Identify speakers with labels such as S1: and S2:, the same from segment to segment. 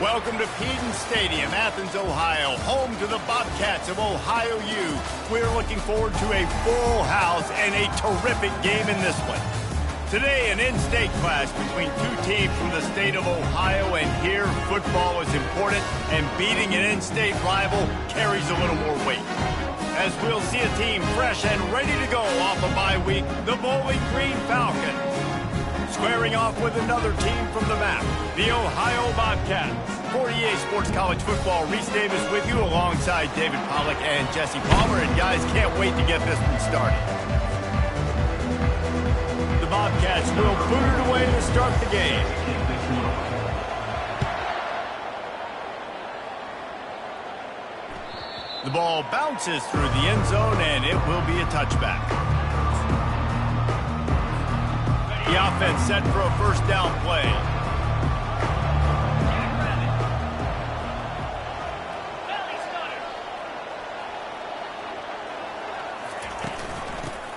S1: Welcome to Peden Stadium, Athens, Ohio, home to the Bobcats of Ohio U. We're looking forward to a full house and a terrific game in this one. Today, an in-state clash between two teams from the state of Ohio, and here, football is important, and beating an in-state rival carries a little more weight. As we'll see a team fresh and ready to go off a bye week, the Bowling Green Falcons. Squaring off with another team from the map, the Ohio Bobcats. For EA Sports College Football, Reese Davis with you alongside David Pollack and Jesse Palmer. And guys, can't wait to get this one started. The Bobcats will boot it away to start the game. The ball bounces through the end zone, and it will be a touchback. The offense set for a first down play.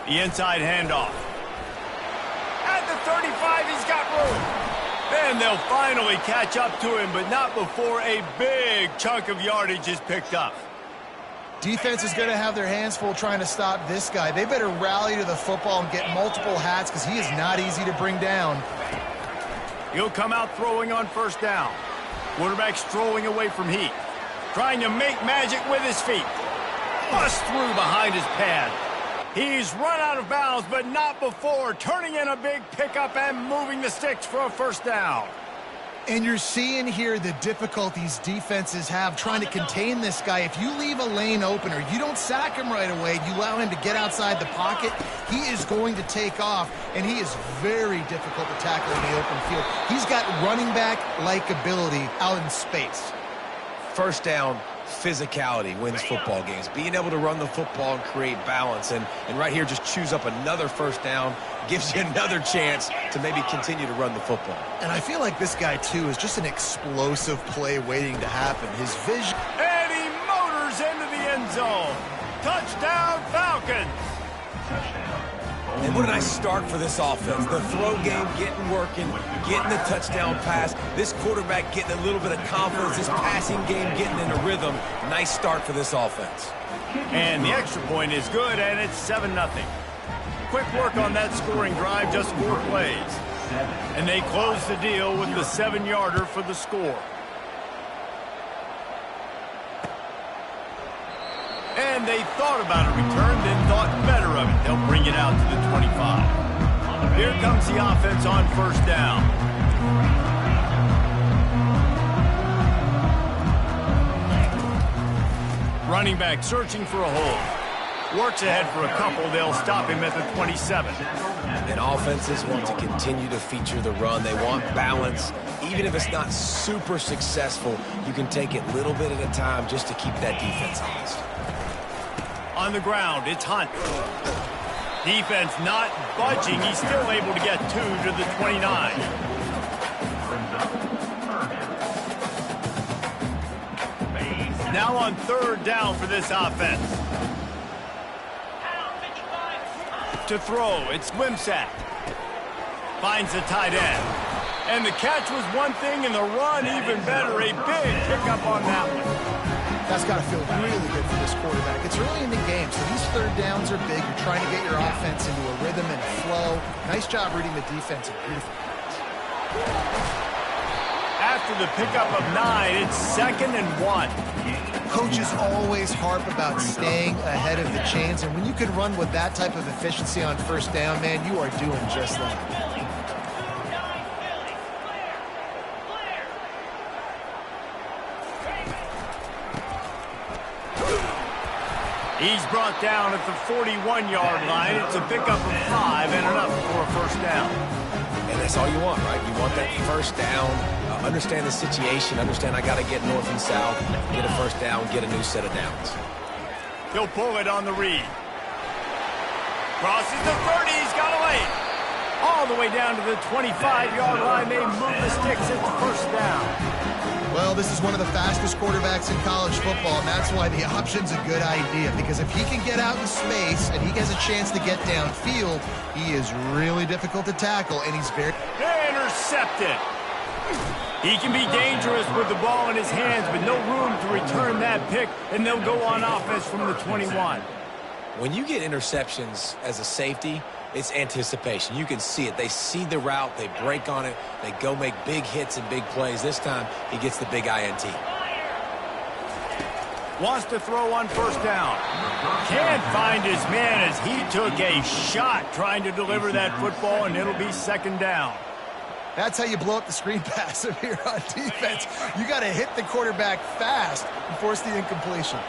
S1: The inside handoff. At the 35, he's got room. And they'll finally catch up to him, but not before a big chunk of yardage is picked up.
S2: Defense is going to have their hands full trying to stop this guy. They better rally to the football and get multiple hats because he is not easy to bring down.
S1: He'll come out throwing on first down. Quarterback strolling away from heat. Trying to make magic with his feet. Bust through behind his pad. He's run out of bounds, but not before turning in a big pickup and moving the sticks for a first down.
S2: And you're seeing here the difficulties defenses have trying to contain this guy. If you leave a lane open or you don't sack him right away, you allow him to get outside the pocket, he is going to take off, and he is very difficult to tackle in the open field. He's got running back-like ability out in space.
S3: First down, physicality wins football games. Being able to run the football and create balance. And right here, just choose up another first down, gives you another chance to maybe continue to run the football.
S2: And I feel like this guy, too, is just an explosive play waiting to happen. His vision...
S1: And he motors into the end zone. Touchdown, Falcons!
S3: And what a nice start for this offense. The throw game getting working, getting the touchdown pass. This quarterback getting a little bit of confidence. This passing game getting in a rhythm. Nice start for this offense.
S1: And the extra point is good, and it's 7-0. Quick work on that scoring drive, just 4 plays. And they close the deal with the 7-yarder for the score. And they thought about a return, then thought better of it. They'll bring it out to the 25. Here comes the offense on first down. Running back searching for a hole. Works ahead for a couple. They'll stop him at the 27.
S3: And offenses want to continue to feature the run. They want balance. Even if it's not super successful, you can take it little bit at a time just to keep that defense honest.
S1: On the ground, it's Hunt. Defense not budging. He's still able to get 2 to the 29. Now on third down for this offense. To throw, it's Wimsatt. Finds the tight end. And the catch was one thing, and the run even better. A big pickup on that one.
S2: That's got to feel really good for this quarterback. It's early in the game, so these third downs are big. You're trying to get your offense into a rhythm and flow. Nice job reading the defense. Beautiful.
S1: After the pickup of 9, it's 2nd and 1.
S2: Coaches always harp about staying ahead of the chains, and when you can run with that type of efficiency on first down, man, you are doing just that.
S1: He's brought down at the 41-yard line. It's a pickup of 5 and enough for a first down.
S3: And that's all you want, right? You want that first down. Understand the situation. Understand I got to get north and south, get a first down, get a new set of downs.
S1: He'll pull it on the read. Crosses the 30. He's got a lane. All the way down to the 25-yard line. They move the sticks. It's first down.
S2: Well, this is one of the fastest quarterbacks in college football, and that's why the option's a good idea, because if he can get out in space and he has a chance to get downfield, he is really difficult to tackle, and he's very...
S1: Intercepted. He can be dangerous with the ball in his hands, but no room to return that pick, and they'll go on offense from the 21.
S3: When you get interceptions as a safety, it's anticipation. You can see it. They see the route. They break on it. They go make big hits and big plays. This time, he gets the big INT.
S1: Wants to throw on first down. Can't find his man as he took a shot trying to deliver that football, and it'll be second down.
S2: That's how you blow up the screen pass if you're on defense. You got to hit the quarterback fast and force the incompletion.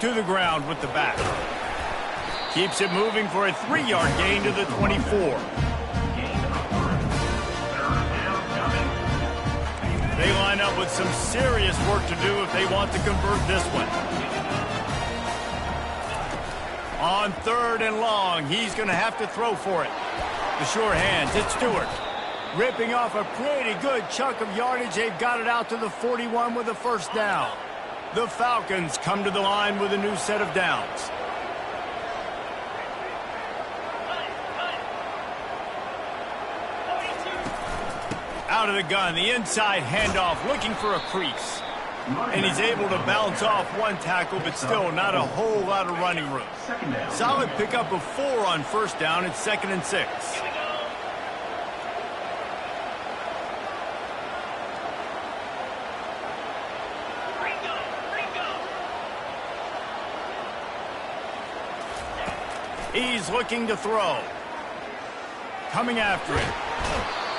S1: To the ground with the back. Keeps it moving for a 3-yard gain to the 24. They line up with some serious work to do if they want to convert this one. On 3rd and long, he's going to have to throw for it. The sure hands, it's Stewart. Ripping off a pretty good chunk of yardage. They've got it out to the 41 with a first down. The Falcons come to the line with a new set of downs. Out of the gun, the inside handoff, looking for a crease. And he's able to bounce off one tackle, but still not a whole lot of running room. Solid pickup of 4 on first down. It's 2nd and 6. He's looking to throw. Coming after it.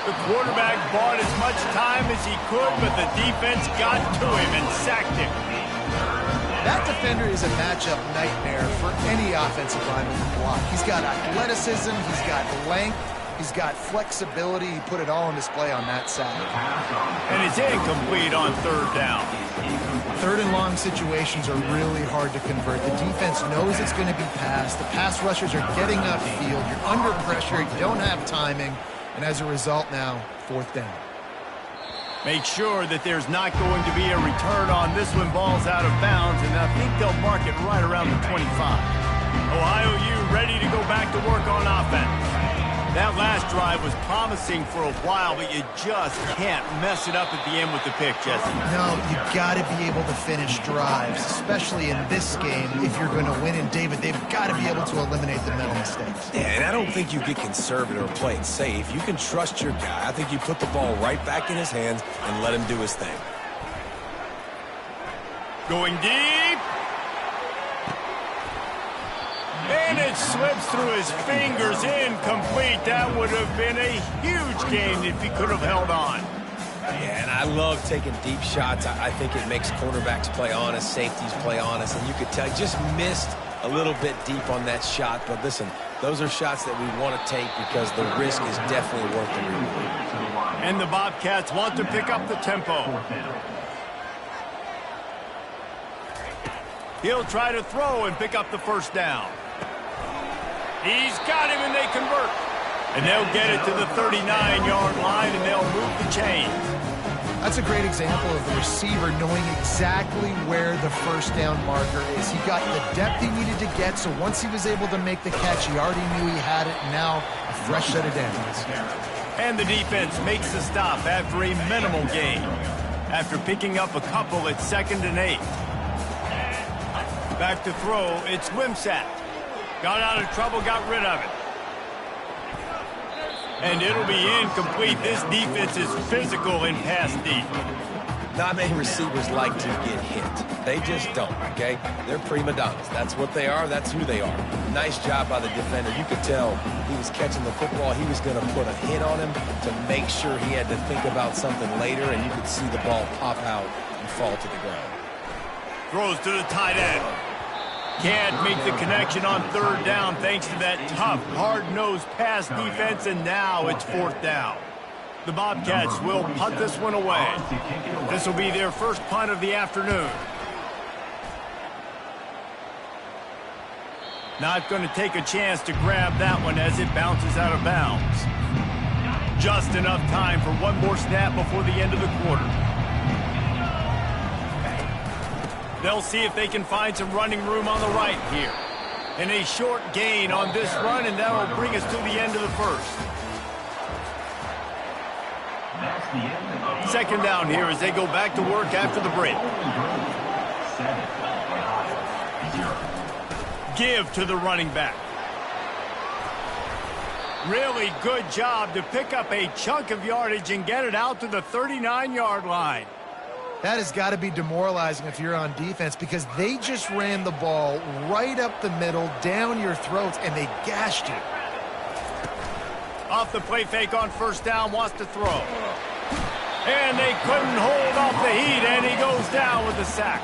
S1: The quarterback bought as much time as he could, but the defense got to him and sacked him.
S2: That defender is a matchup nightmare for any offensive lineman to block. He's got athleticism, he's got length, he's got flexibility. He put it all on display on that sack.
S1: And it's incomplete on 3rd down.
S2: 3rd and long situations are really hard to convert. The defense knows it's going to be passed. The pass rushers are getting upfield. You're under pressure. You don't have timing. And as a result now, 4th down.
S1: Make sure that there's not going to be a return on this one. Ball's out of bounds, and I think they'll mark it right around the 25. Ohio U ready to go back to work on offense. That last drive was promising for a while, but you just can't mess it up at the end with the pick, Jesse.
S2: No, you got to be able to finish drives, especially in this game. If you're going to win, and David, they've got to be able to eliminate the mental mistakes.
S3: Yeah, and I don't think you get conservative or play it safe. You can trust your guy. I think you put the ball right back in his hands and let him do his thing.
S1: Going deep. And it slips through his fingers, incomplete. That would have been a huge gain if he could have held on.
S3: Yeah, and I love taking deep shots. I think it makes cornerbacks play honest, safeties play honest, and you could tell just missed a little bit deep on that shot. But listen, those are shots that we want to take because the risk is definitely worth the reward.
S1: And the Bobcats want to pick up the tempo. He'll try to throw and pick up the first down. He's got him, and they convert. And they'll get it to the 39-yard line, and they'll move the chains.
S2: That's a great example of the receiver knowing exactly where the first down marker is. He got the depth he needed to get, so once he was able to make the catch, he already knew he had it, and now a fresh set of downs.
S1: And the defense makes the stop after a minimal gain. After picking up a couple at 2nd and 8. Back to throw, it's Wimsatt. Got out of trouble, got rid of it. And it'll be incomplete. This defense is physical in pass deep.
S3: Not many receivers like to get hit. They just don't, okay? They're prima donnas. That's what they are. That's who they are. Nice job by the defender. You could tell he was catching the football. He was going to put a hit on him to make sure he had to think about something later, and you could see the ball pop out and fall to the ground.
S1: Throws to the tight end. Can't make the connection on 3rd down thanks to that tough, hard-nosed pass defense, and now it's 4th down. The Bobcats will punt this one away. This will be their first punt of the afternoon. Not going to take a chance to grab that one as it bounces out of bounds. Just enough time for one more snap before the end of the quarter. They'll see if they can find some running room on the right here. And a short gain on this run, and that'll bring us to the end of the first. Second down here as they go back to work after the break. Give to the running back. Really good job to pick up a chunk of yardage and get it out to the 39-yard line.
S2: That has got to be demoralizing if you're on defense, because they just ran the ball right up the middle, down your throats, and they gashed you.
S1: Off the play fake on first down, wants to throw. And they couldn't hold off the heat, and he goes down with the sack.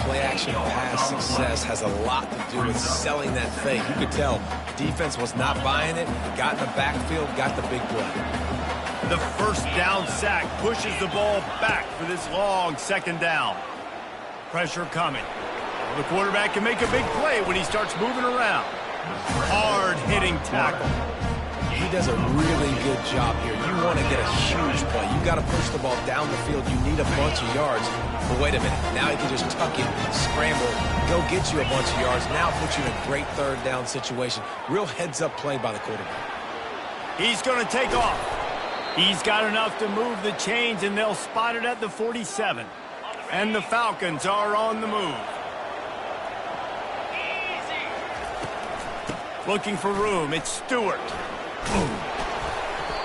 S3: Play-action pass success has a lot to do with selling that fake. You could tell defense was not buying it. Got in the backfield, got the big play.
S1: The first down sack pushes the ball back for this long second down. Pressure coming. The quarterback can make a big play when he starts moving around. Hard-hitting tackle.
S3: He does a really good job here. You want to get a huge play. You got to push the ball down the field. You need a bunch of yards. But wait a minute. Now he can just tuck it, scramble, go get you a bunch of yards. Now put you in a great third down situation. Real heads-up play by the quarterback.
S1: He's going to take off. He's got enough to move the chains, and they'll spot it at the 47. And the Falcons are on the move. Looking for room. It's Stewart.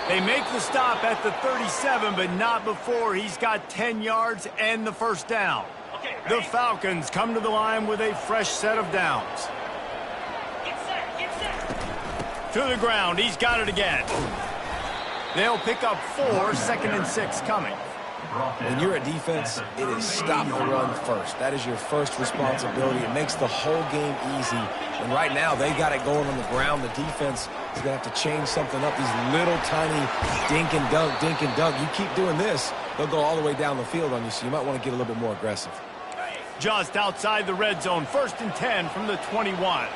S1: They make the stop at the 37, but not before he's got 10 yards and the first down. The Falcons come to the line with a fresh set of downs. To the ground. He's got it again. They'll pick up 4, second and 6 coming.
S3: When you're a defense, it is stop the run first. That is your first responsibility. It makes the whole game easy. And right now, they got it going on the ground. The defense is going to have to change something up. These little tiny dink and dunk, dink and dunk. You keep doing this, they'll go all the way down the field on you, so you might want to get a little bit more aggressive.
S1: Just outside the red zone, 1st and 10 from the 21.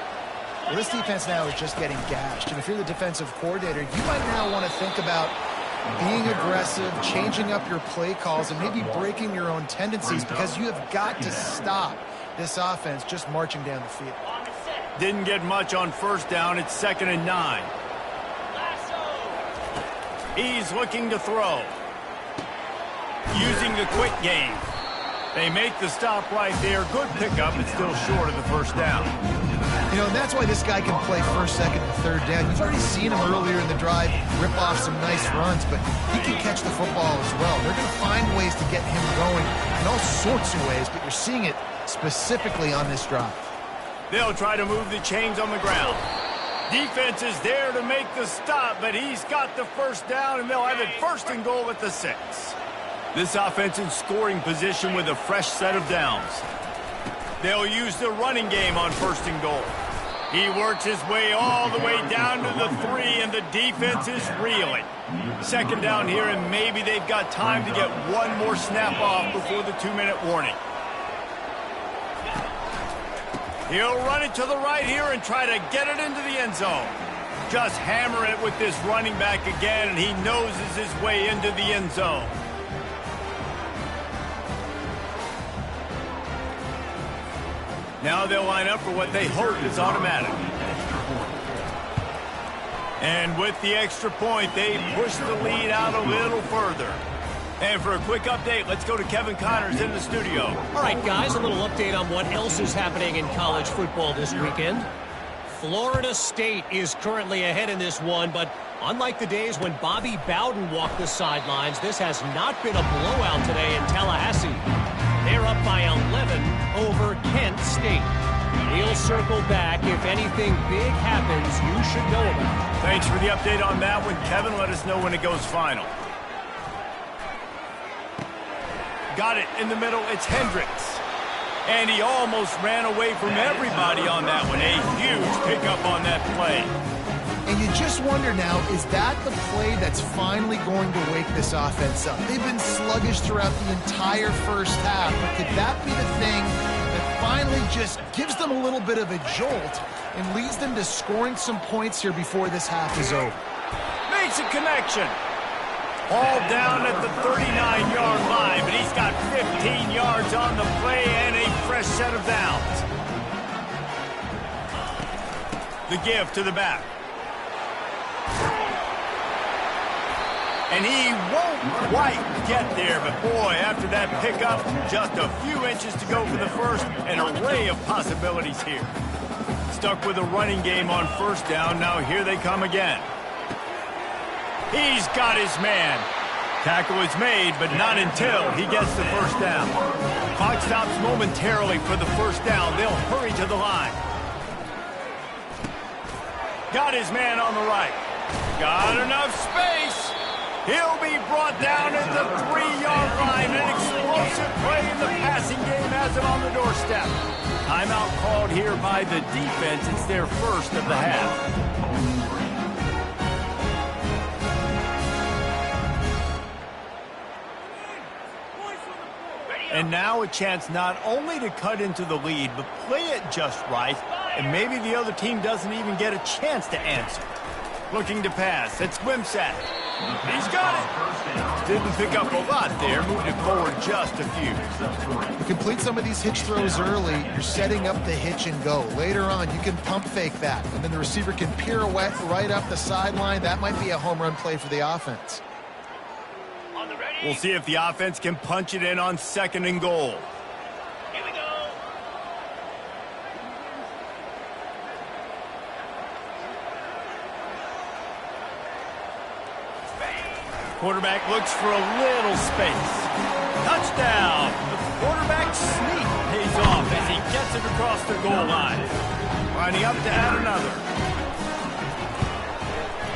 S2: Well, this defense now is just getting gashed. And if you're the defensive coordinator, you might now want to think about being aggressive, changing up your play calls, and maybe breaking your own tendencies, because you have got to stop this offense just marching down the field.
S1: Didn't get much on first down. It's 2nd and 9. He's looking to throw. Using the quick game. They make the stop right there. Good pickup, but still short of the first down.
S2: You know, and that's why this guy can play first, second, and third down. You've already seen him earlier in the drive rip off some nice runs, but he can catch the football as well. They're going to find ways to get him going in all sorts of ways, but you're seeing it specifically on this drive.
S1: They'll try to move the chains on the ground. Defense is there to make the stop, but he's got the first down, and they'll have it 1st and goal at the 6. This offense in scoring position with a fresh set of downs. They'll use the running game on 1st and goal. He works his way all the way down to the 3, and the defense is reeling. 2nd down here, and maybe they've got time to get one more snap off before the 2-minute warning. He'll run it to the right here and try to get it into the end zone. Just hammer it with this running back again, and he noses his way into the end zone. Now they'll line up for what they hope is automatic. And with the extra point, they push the lead out a little further. And for a quick update, let's go to Kevin Connors in the studio.
S4: All right, guys, a little update on what else is happening in college football this weekend. Florida State is currently ahead in this one, but unlike the days when Bobby Bowden walked the sidelines, this has not been a blowout today in Tallahassee. They're up by 11 over Kent State. He'll circle back. If anything big happens, you should know about it.
S1: Thanks for the update on that one, Kevin. Let us know when it goes final. Got it in the middle. It's Hendricks. And he almost ran away from everybody on that one. A huge pickup on that play.
S2: And you just wonder now, is that the play that's finally going to wake this offense up? They've been sluggish throughout the entire first half, but could that be the thing that finally just gives them a little bit of a jolt and leads them to scoring some points here before this half is over?
S1: Makes a connection. All down at the 39-yard line, but he's got 15 yards on the play and a fresh set of downs. The give to the back. And he won't quite get there, but boy, after that pickup, just a few inches to go for the first, an array of possibilities here. Stuck with a running game on first down, now here they come again. He's got his man. Tackle is made, but not until he gets the first down. Clock stops momentarily for the first down. They'll hurry to the line. Got his man on the right. Got enough space. He'll be brought down at the 3-yard line. An explosive play in the passing game has him on the doorstep. Timeout called here by the defense. It's their first of the half. And now a chance not only to cut into the lead, but play it just right, and maybe the other team doesn't even get a chance to answer. Looking to pass. It's Wimsatt. He's got it. Didn't pick up a lot there. Moved it forward just a few.
S2: You complete some of these hitch throws early, you're setting up the hitch and go. Later on, you can pump fake that, and then the receiver can pirouette right up the sideline. That might be a home run play for the offense.
S1: We'll see if the offense can punch it in on 2nd and goal.
S5: Here we go.
S1: Quarterback looks for a little space. Touchdown! The quarterback sneak pays off as he gets it across the goal line. Lining up to add another.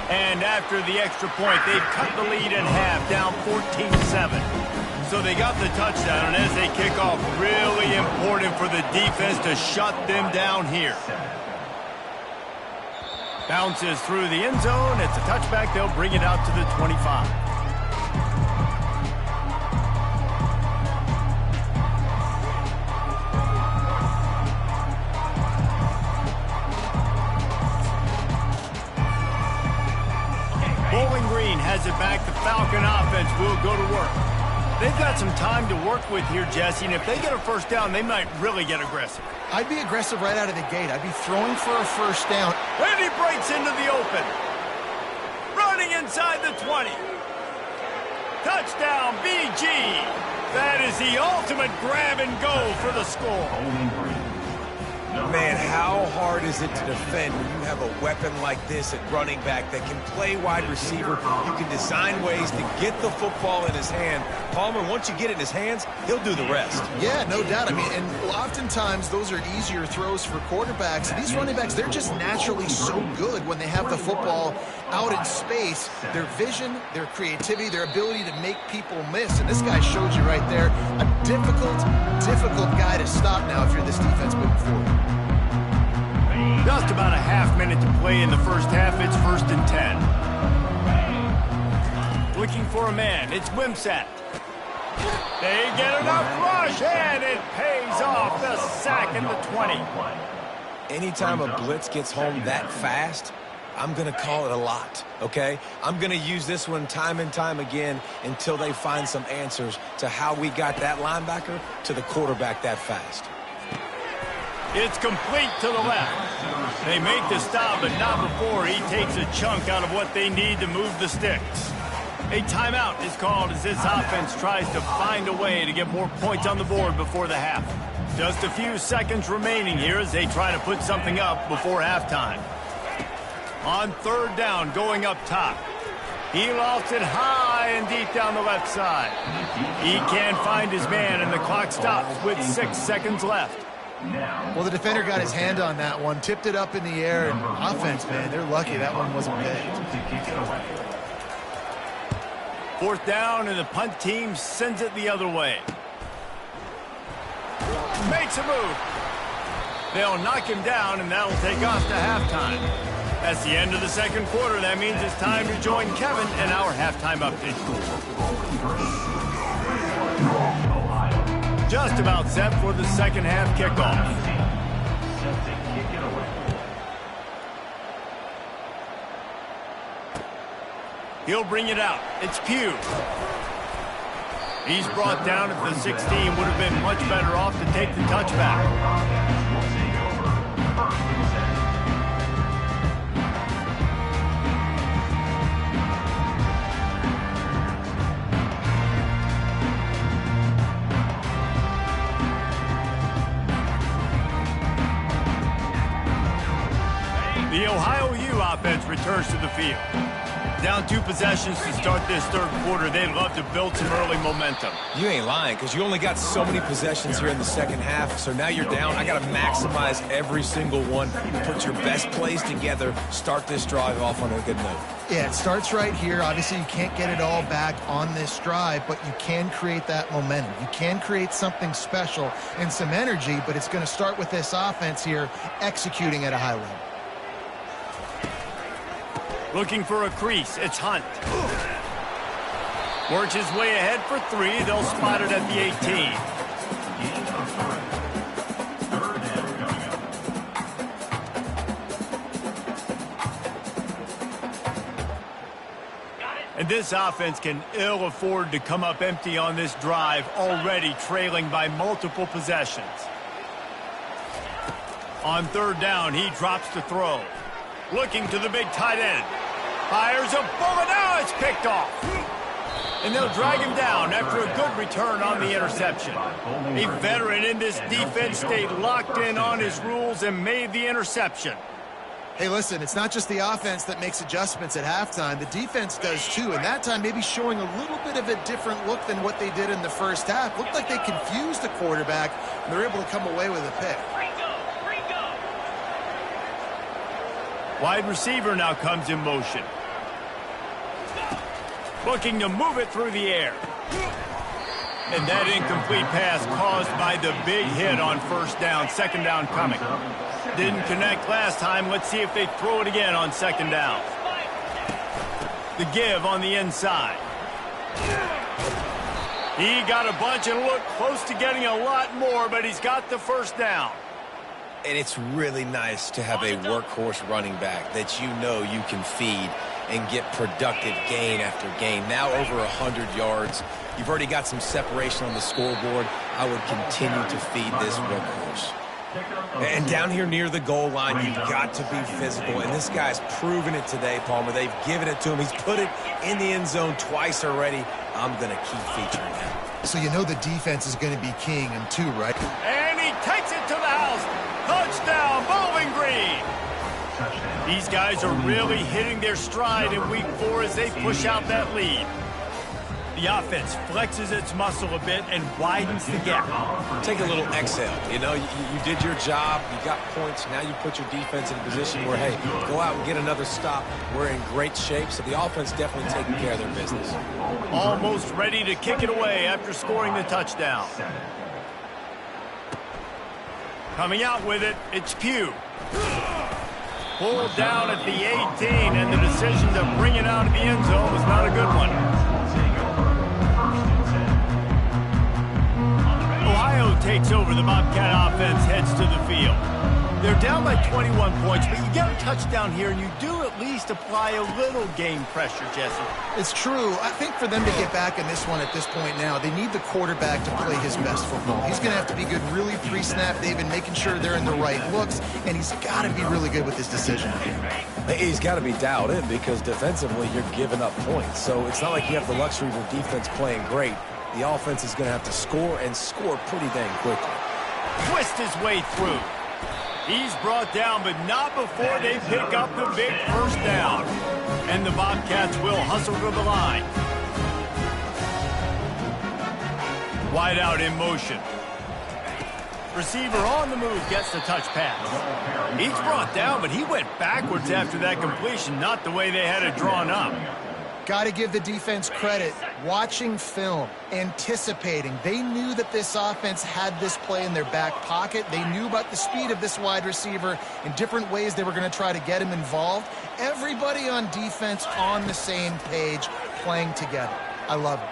S1: And after the extra point, they've cut the lead in half, down 14-7. So they got the touchdown, and as they kick off, really important for the defense to shut them down here. Bounces through the end zone. It's a touchback. They'll bring it out to the 25. Bowling Green has it back. The Falcon offense will go to work. They've got some time to work with here, Jesse, and if they get a first down, they might really get aggressive.
S2: I'd be aggressive right out of the gate. I'd be throwing for a first down.
S1: And he breaks into the open. Running inside the 20. Touchdown, BG. That is the ultimate grab and go for the score.
S3: Man, how hard is it to defend when you have a weapon like this at running back that can play wide receiver? You can design ways to get the football in his hand. Palmer, once you get it in his hands, he'll do the rest.
S2: Yeah, no doubt. I mean, and oftentimes those are easier throws for quarterbacks. These running backs, they're just naturally so good when they have the football out in space. Their vision, their creativity, their ability to make people miss. And this guy showed you right there, a difficult guy to stop now if you're this defense moving forward.
S1: Just about a half minute to play in the first half. It's 1st and 10. Looking for a man. It's Wimsatt. They get enough rush, and it pays off. The sack in the 20.
S3: Anytime a blitz gets home that fast, I'm going to call it a lot, okay? I'm going to use this one time and time again until they find some answers to how we got that linebacker to the quarterback that fast.
S1: It's complete to the left. They make the stop, but not before he takes a chunk out of what they need to move the sticks. A timeout is called as this offense tries to find a way to get more points on the board before the half. Just a few seconds remaining here as they try to put something up before halftime. On 3rd down, going up top. He lost it high and deep down the left side. He can't find his man, and the clock stops with 6 seconds left.
S2: Well, the defender got his hand on that one, tipped it up in the air, and offense, man, they're lucky that one wasn't pegged.
S1: 4th down, and the punt team sends it the other way. Makes a move. They'll knock him down, and that'll take us to halftime. That's the end of the 2nd quarter. That means it's time to join Kevin and our halftime update. Just about set for the 2nd half kickoff. He'll bring it out. It's Pugh. He's brought down at the 16. Would have been much better off to take the touchback. The Ohio U offense returns to the field. Down 2 possessions to start this third quarter. They'd love to build some early momentum.
S3: You ain't lying, because you only got so many possessions here in the second half, so now you're down. I got to maximize every single one. Put your best plays together. Start this drive off on a good note.
S2: Yeah, it starts right here. Obviously, you can't get it all back on this drive, but you can create that momentum. You can create something special and some energy, but it's going to start with this offense here executing at a high level.
S1: Looking for a crease. It's Hunt. Works his way ahead for 3. They'll spot it at the 18. And this offense can ill afford to come up empty on this drive, already trailing by multiple possessions. On third down, he drops to throw. Looking to the big tight end. Fires a bullet. Now it's picked off. And they'll drag him down after a good return on the interception. A veteran in this defense stayed locked in on his rules and made the interception.
S2: Hey, listen, it's not just the offense that makes adjustments at halftime. The defense does too, and that time maybe showing a little bit of a different look than what they did in the first half. Looked like they confused the quarterback, and they're able to come away with a pick.
S1: Wide receiver now comes in motion. Looking to move it through the air. And that incomplete pass caused by the big hit on first down. Second down coming. Didn't connect last time. Let's see if they throw it again on second down. The give on the inside. He got a bunch and looked close to getting a lot more, but he's got the first down.
S3: And it's really nice to have a workhorse running back that you know you can feed and get productive gain after gain. Now over 100 yards. You've already got some separation on the scoreboard. I would continue to feed this workhorse. And down here near the goal line, you've got to be physical. And this guy's proven it today, Palmer. They've given it to him. He's put it in the end zone twice already. I'm going to keep featuring him.
S2: So you know the defense is going to be keying him too, right?
S1: And he takes it to the house. Touchdown, Bowling Green. These guys are really hitting their stride in week 4 as they push out that lead. The offense flexes its muscle a bit and widens the gap.
S3: Take a little exhale. You know, you did your job. You got points. Now you put your defense in a position where, hey, go out and get another stop. We're in great shape, so the offense definitely taking care of their business.
S1: Almost ready to kick it away after scoring the touchdown. Coming out with it, it's Pugh. Pulled down at the 18, and the decision to bring it out of the end zone was not a good one. Ohio takes over. The Bobcat offense heads to the field. They're down by 21 points, but you get a touchdown here, and you do at least apply a little game pressure, Jesse.
S2: It's true. I think for them to get back in this one at this point now, they need the quarterback to play his best football. He's going to have to be good really pre-snap, David, making sure they're in the right looks, and he's got to be really good with his decision.
S3: He's got to be dialed in because defensively you're giving up points. So it's not like you have the luxury of your defense playing great. The offense is going to have to score and score pretty dang quickly.
S1: Twist his way through. He's brought down, but not before they pick up the big first down. And the Bobcats will hustle to the line. Wide out in motion. Receiver on the move gets the touch pass. He's brought down, but he went backwards after that completion, not the way they had it drawn up.
S2: Got to give the defense credit. Watching film, anticipating. They knew that this offense had this play in their back pocket. They knew about the speed of this wide receiver in different ways they were going to try to get him involved. Everybody on defense on the same page, playing together. I love it.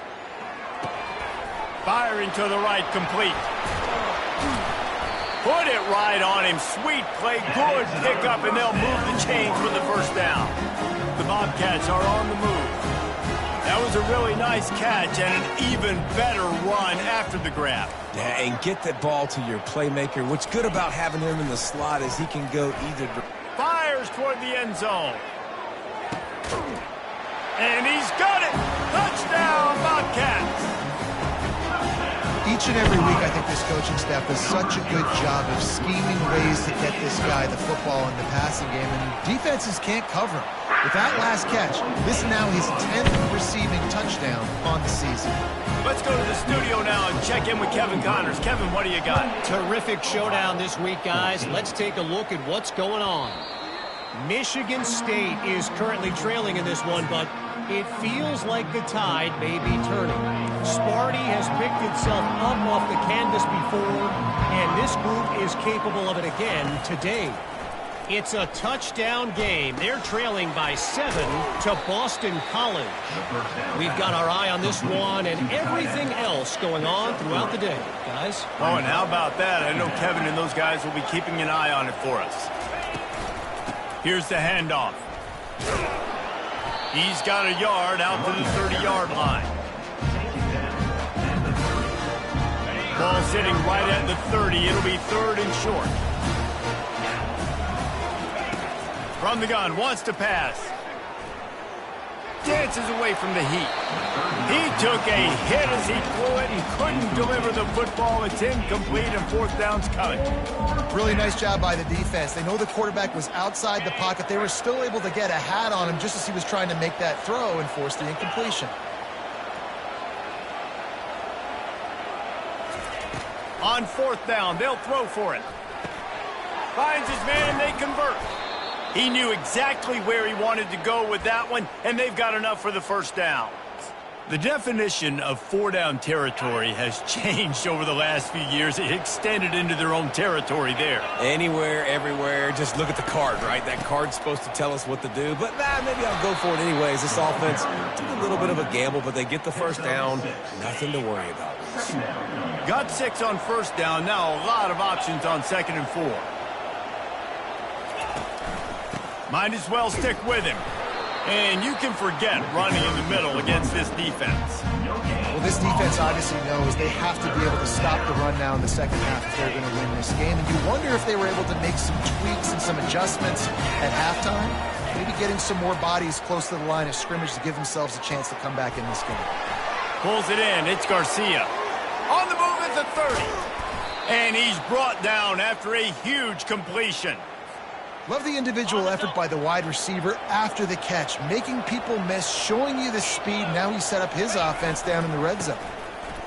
S1: Firing to the right, complete. Put it right on him. Sweet play, good pickup, and they'll move the chains with the first down. The Bobcats are on the move. That was a really nice catch and an even better run after the grab.
S3: Yeah, and get the ball to your playmaker. What's good about having him in the slot is he can go either direction.
S1: Fires toward the end zone. And he's got it. Touchdown, Bobcats.
S2: Each and every week, I think this coaching staff does such a good job of scheming ways to get this guy the football in the passing game, and defenses can't cover him. With that last catch, this is now his 10th receiving touchdown on the season.
S1: Let's go to the studio now and check in with Kevin Connors. Kevin, what do you got?
S4: Terrific showdown this week, guys. Let's take a look at what's going on. Michigan State is currently trailing in this one, but it feels like the tide may be turning. Sparty has picked itself up off the canvas before, and this group is capable of it again today. It's a touchdown game. They're trailing by 7 to Boston College. We've got our eye on this one and everything else going on throughout the day, guys.
S1: Oh, and how about that? I know Kevin and those guys will be keeping an eye on it for us. Here's the handoff. He's got a yard out to the 30-yard line. Ball sitting right at the 30. It'll be 3rd and short. From the gun, wants to pass. Dances away from the heat. He took a hit as he threw it and couldn't deliver the football. It's incomplete and 4th down's coming.
S2: Really nice job by the defense. They know the quarterback was outside the pocket. They were still able to get a hat on him just as he was trying to make that throw and force the incompletion.
S1: On 4th down, they'll throw for it. Finds his man, they convert. He knew exactly where he wanted to go with that one, and they've got enough for the 1st down. The definition of 4-down territory has changed over the last few years. It extended into their own territory there.
S3: Anywhere, everywhere, just look at the card, right? That card's supposed to tell us what to do, but maybe I'll go for it anyways. This offense took a little bit of a gamble, but they get the 1st down. Nothing to worry about.
S1: Got 6 on 1st down. Now a lot of options on 2nd and 4. Might as well stick with him. And you can forget running in the middle against this defense.
S2: Well, this defense obviously knows they have to be able to stop the run now in the second half if they're going to win this game. And you wonder if they were able to make some tweaks and some adjustments at halftime. Maybe getting some more bodies close to the line of scrimmage to give themselves a chance to come back in this game.
S1: Pulls it in. It's Garcia. On the move at the 30. And he's brought down after a huge completion.
S2: Love the individual effort by the wide receiver after the catch, making people miss, showing you the speed. Now he set up his offense down in the red zone.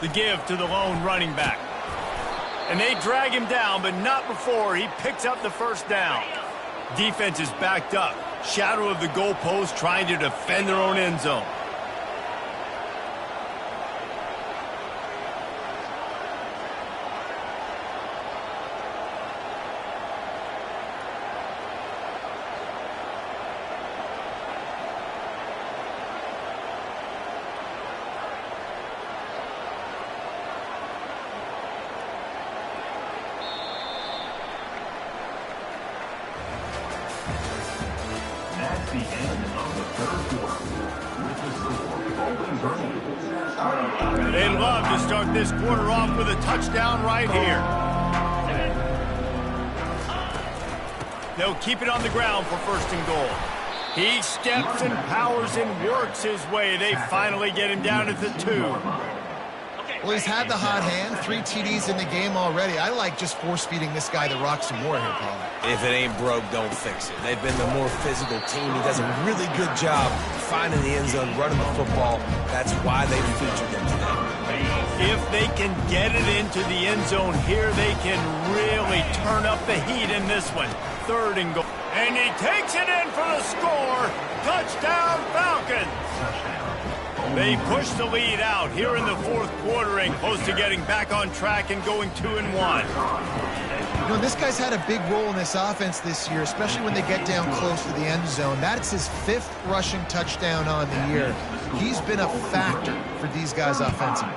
S1: The give to the lone running back. And they drag him down, but not before he picks up the 1st down. Defense is backed up. Shadow of the goalpost, trying to defend their own end zone. They'd love to start this quarter off with a touchdown right here. They'll keep it on the ground for 1st and goal. He steps and powers and works his way. They finally get him down at the 2.
S2: Well, he's had the hot hand, 3 TDs in the game already. I like just force-feeding this guy the rock some more here, Paul.
S3: If it ain't broke, don't fix it. They've been the more physical team. He does a really good job finding the end zone, running the football. That's why they featured him today.
S1: If they can get it into the end zone here, they can really turn up the heat in this one. 3rd and goal. And he takes it in for the score. Touchdown, Falcons. They push the lead out here in the 4th quarter and close to getting back on track and going 2-1.
S2: You know, this guy's had a big role in this offense this year, especially when they get down close to the end zone. That's his 5th rushing touchdown on the year. He's been a factor for these guys offensively.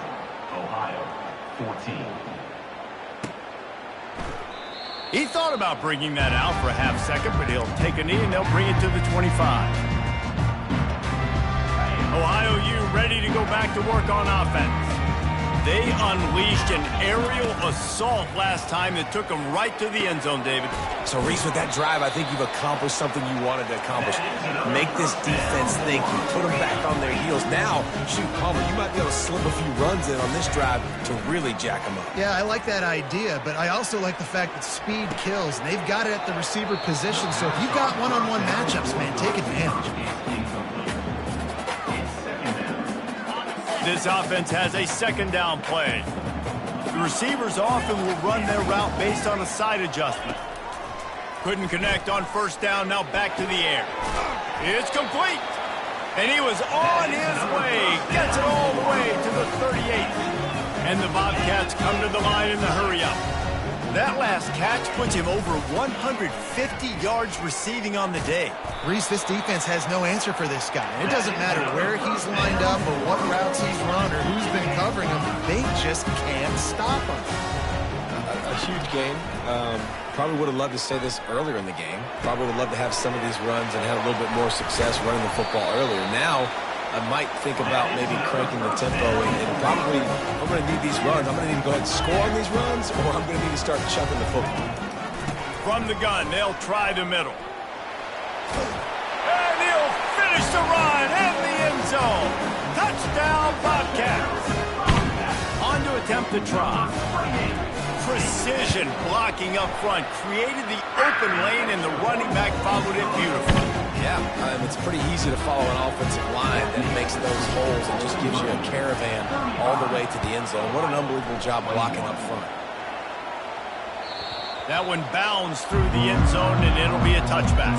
S6: Ohio, 14.
S1: He thought about bringing that out for a half second, but he'll take a knee and they'll bring it to the 25. Ohio U ready to go back to work on offense. They unleashed an aerial assault last time that took them right to the end zone, David.
S3: So, Reese, with that drive, I think you've accomplished something you wanted to accomplish. Make this defense think. You put them back on their heels. Now, shoot, Palmer, you might be able to slip a few runs in on this drive to really jack them up.
S2: Yeah, I like that idea, but I also like the fact that speed kills, and they've got it at the receiver position. So if you've got one-on-one matchups, man, take advantage.
S1: This offense has a second down play. The receivers often will run their route based on a side adjustment. Couldn't connect on first down, now back to the air. It's complete. And he was on his way. Gets it all the way to the 38. And the Bobcats come to the line in the hurry-up. That last catch puts him over 150 yards receiving on the day.
S2: Reese, this defense has no answer for this guy. It doesn't matter where he's lined up or what routes he's run or who's been covering him. They just can't stop him.
S3: A huge game. Probably would have loved to say this earlier in the game. Probably would love to have some of these runs and have a little bit more success running the football earlier. Now, I might think about maybe cranking the tempo and probably, if I'm going to need these runs, I'm going to need to go ahead and score on these runs, or I'm going to need to start chucking the football.
S1: From the gun, they'll try the middle. And he'll finish the run in the end zone. Touchdown, Bobcats. On to attempt the try. Precision blocking up front created the open lane, and the running back followed it beautifully.
S3: Yeah, it's pretty easy to follow an offensive line that makes those holes and just gives you a caravan all the way to the end zone. What an unbelievable job blocking up front.
S1: That one bounds through the end zone, and it'll be a touchback.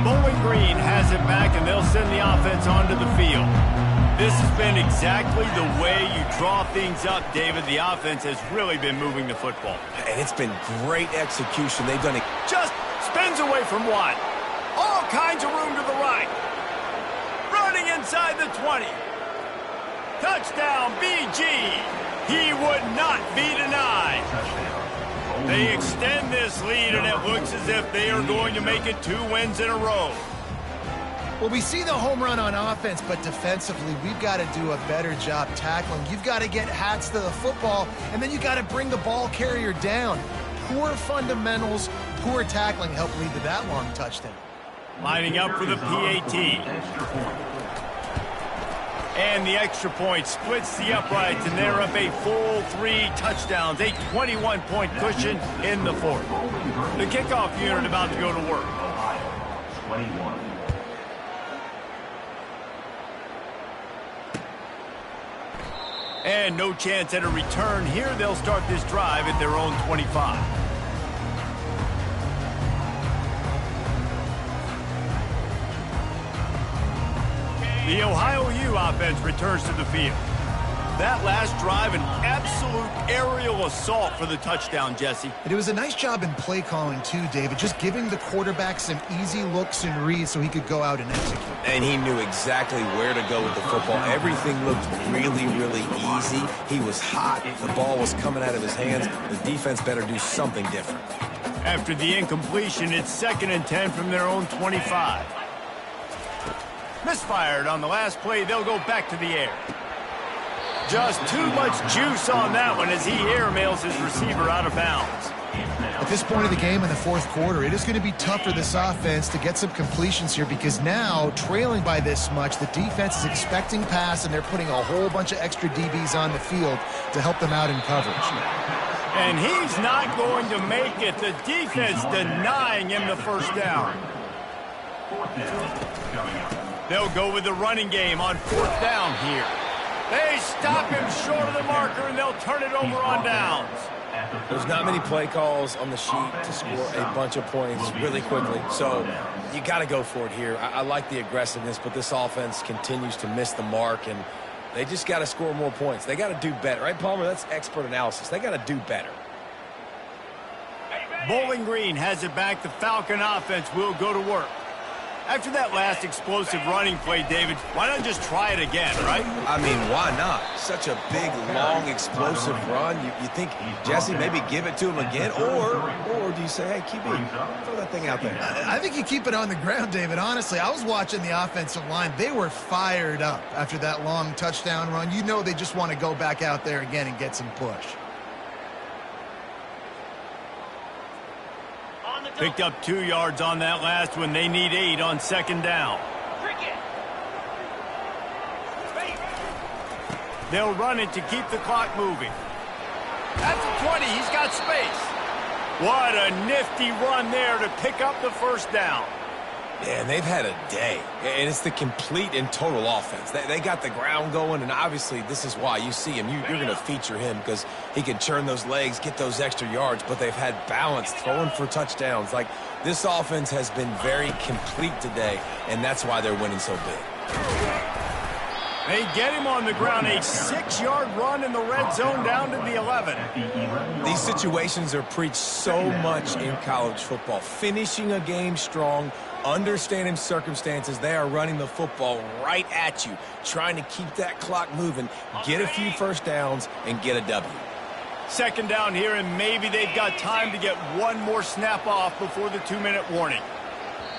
S1: Bowling Green has it back, and they'll send the offense onto the field. This has been exactly the way you draw things up, David. The offense has really been moving the football.
S3: And it's been great execution. They've done it.
S1: Just spins away from Watt. All kinds of room to the right. Running inside the 20. Touchdown, BG. He would not be denied. They extend this lead, and it looks as if they are going to make it 2 wins in a row.
S2: Well, we see the home run on offense, but defensively, we've got to do a better job tackling. You've got to get hats to the football, and then you got to bring the ball carrier down. Poor fundamentals, poor tackling helped lead to that long touchdown.
S1: Lining up for the PAT. And the extra point splits the uprights, and they're up a full 3 touchdowns, a 21-point cushion in the fourth. The kickoff unit about to go to work.
S6: Ohio, 21.
S1: And no chance at a return here. They'll start this drive at their own 25. The Ohio U offense returns to the field. That last drive, an absolute aerial assault for the touchdown, Jesse.
S2: It was a nice job in play calling, too, David, just giving the quarterback some easy looks and reads so he could go out and execute.
S3: And he knew exactly where to go with the football. Everything looked really, really easy. He was hot. The ball was coming out of his hands. The defense better do something different.
S1: After the incompletion, it's 2nd and 10 from their own 25. Misfired on the last play. They'll go back to the air. Just too much juice on that one as he airmails his receiver out of bounds.
S2: At this point of the game in the fourth quarter, it is going to be tough for this offense to get some completions here because now, trailing by this much, the defense is expecting pass, and they're putting a whole bunch of extra DBs on the field to help them out in coverage.
S1: And he's not going to make it. The defense denying him the first down. They'll go with the running game on 4th down here. They stop him short of the marker, and they'll turn it over on downs.
S3: There's not many play calls on the sheet to score a bunch of points really quickly, so you got to go for it here. I like the aggressiveness, but this offense continues to miss the mark, and they just got to score more points. They got to do better. Right, Palmer? That's expert analysis. They got to do better.
S1: Bowling Green has it back. The Falcon offense will go to work. After that last explosive running play, David, why not just try it again, right?
S3: I mean, why not? Such a big, long, explosive run. You think, Jesse, maybe give it to him again? Or do you say, hey, keep it, throw that thing out there?
S2: I think you keep it on the ground, David. Honestly, I was watching the offensive line. They were fired up after that long touchdown run. You know they just want to go back out there again and get some push.
S1: Picked up 2 yards on that last one. They need 8 on second down. They'll run it to keep the clock moving. That's a 20. He's got space. What a nifty run there to pick up the first down.
S3: Yeah, and they've had a day. And it's the complete and total offense. They got the ground going, and obviously this is why you see him. You're going to feature him because he can churn those legs, get those extra yards, but they've had balance, throwing for touchdowns. Like, this offense has been very complete today, and that's why they're winning so big.
S1: They get him on the ground, a 6-yard run in the red zone down to the 11.
S3: These situations are preached so much in college football. Finishing a game strong, understanding circumstances. They are running the football right at you, trying to keep that clock moving, get a few first downs, and get a W.
S1: Second down here, and maybe they've got time to get one more snap off before the 2-minute warning.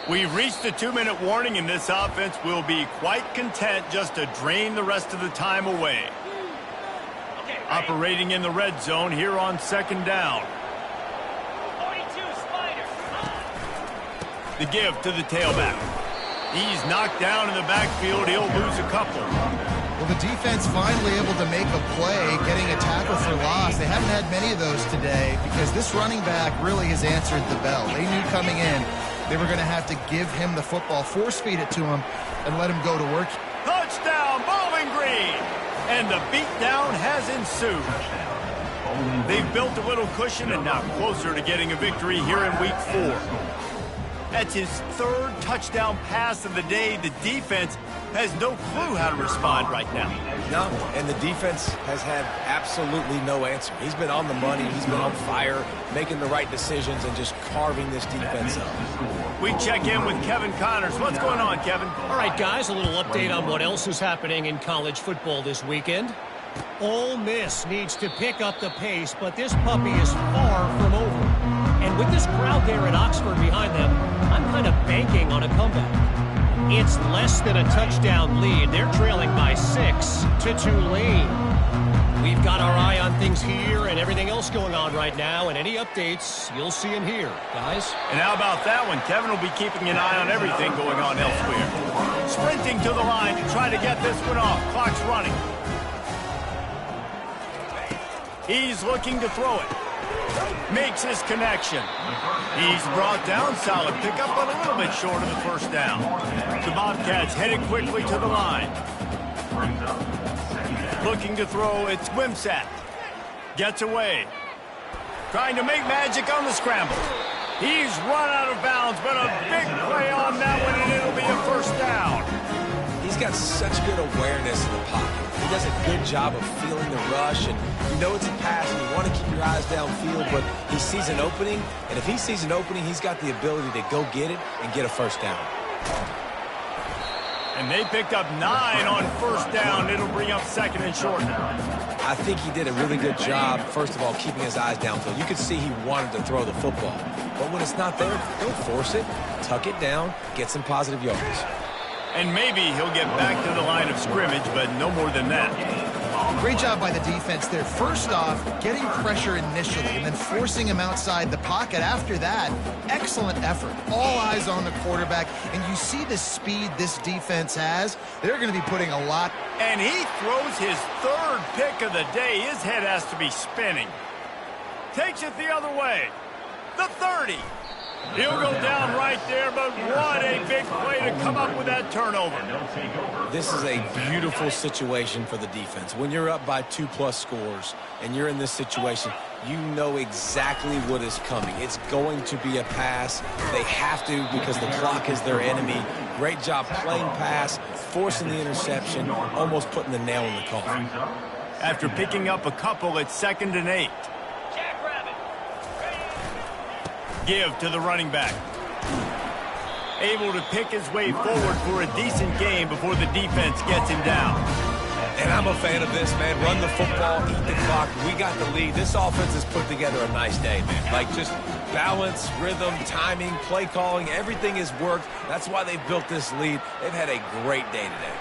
S1: We've reached the 2-minute warning, and this offense will be quite content just to drain the rest of the time away. Operating in the red zone here on second down.
S5: 42 Spider.
S1: The give to the tailback. He's knocked down in the backfield. He'll lose a couple.
S2: Well, the defense finally able to make a play, getting a tackle for loss. They haven't had many of those today because this running back really has answered the bell. They knew coming in they were going to have to give him the football, force-feed it to him, and let him go to work.
S1: Touchdown, Bowling Green! And the beatdown has ensued. They've built a little cushion and now closer to getting a victory here in Week 4. That's his 3rd touchdown pass of the day. The defense has no clue how to respond right now.
S3: No, and the defense has had absolutely no answer. He's been on the money. He's been on fire, making the right decisions and just carving this defense up.
S1: We check in with Kevin Connors. What's going on, Kevin?
S4: All right, guys, a little update on what else is happening in college football this weekend. Ole Miss needs to pick up the pace, but this puppy is far from over. And with this crowd there at Oxford behind them, I'm kind of banking on a comeback. It's less than a touchdown lead. They're trailing by 6 to Tulane. We've got our eye on things here and everything else going on right now, and any updates, you'll see them here, guys.
S1: And how about that one? Kevin will be keeping an eye on everything going on elsewhere. Sprinting to the line to try to get this one off. Clock's running. He's looking to throw it. Makes his connection. He's brought down. Solid pickup, but a little bit short of the first down. The Bobcats headed quickly to the line. Looking to throw. It's Wimsatt. Gets away. Trying to make magic on the scramble. He's run out of bounds, but a big play on that one, and it'll be a first down.
S3: He's got such good awareness in the pocket. He does a good job of feeling the rush, and you know it's a pass, and you want to keep your eyes downfield, but he sees an opening, and if he sees an opening, he's got the ability to go get it and get a first down.
S1: And they picked up 9 on first down. It'll bring up second and short.
S3: I think he did a really good job, first of all, keeping his eyes downfield. You could see he wanted to throw the football, but when it's not there, don't force it, tuck it down, get some positive yards.
S1: And maybe he'll get back to the line of scrimmage, but no more than that.
S2: Great job by the defense there. First off, getting pressure initially and then forcing him outside the pocket. After that, excellent effort. All eyes on the quarterback. And you see the speed this defense has. They're going to be putting a lot.
S1: And he throws his 3rd pick of the day. His head has to be spinning. Takes it the other way. The 30. He'll go down right there, but what a big play to come up with that turnover.
S3: This is a beautiful situation for the defense. When you're up by 2+ scores and you're in this situation, you know exactly what is coming. It's going to be a pass. They have to because the clock is their enemy. Great job playing pass, forcing the interception, almost putting the nail in the coffin.
S1: After picking up a couple, it's 2nd and 8. Give to the running back. able to pick his way forward for a decent game before the defense gets him down.
S3: And I'm a fan of this, man. Run the football, eat the clock. We got the lead. This offense has put together a nice day, man. Like, just balance, rhythm, timing, play calling, everything has worked. That's why they've built this lead. They've had a great day today.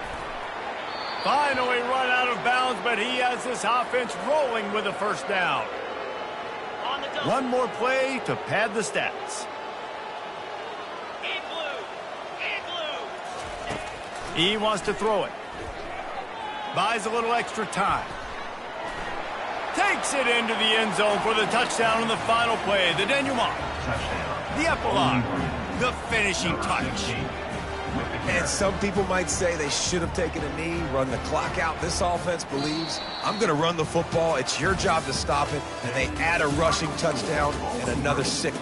S1: Finally run out of bounds, but he has this offense rolling with a first down.
S5: On the double.
S1: One more play to pad the stats.
S5: In blue. In blue.
S1: He wants to throw it. Buys a little extra time. Takes it into the end zone for the touchdown on the final play. The denouement. The epilogue. The finishing touch.
S3: And some people might say they should have taken a knee, run the clock out. This offense believes, I'm going to run the football. It's your job to stop it. And they add a rushing touchdown and another sick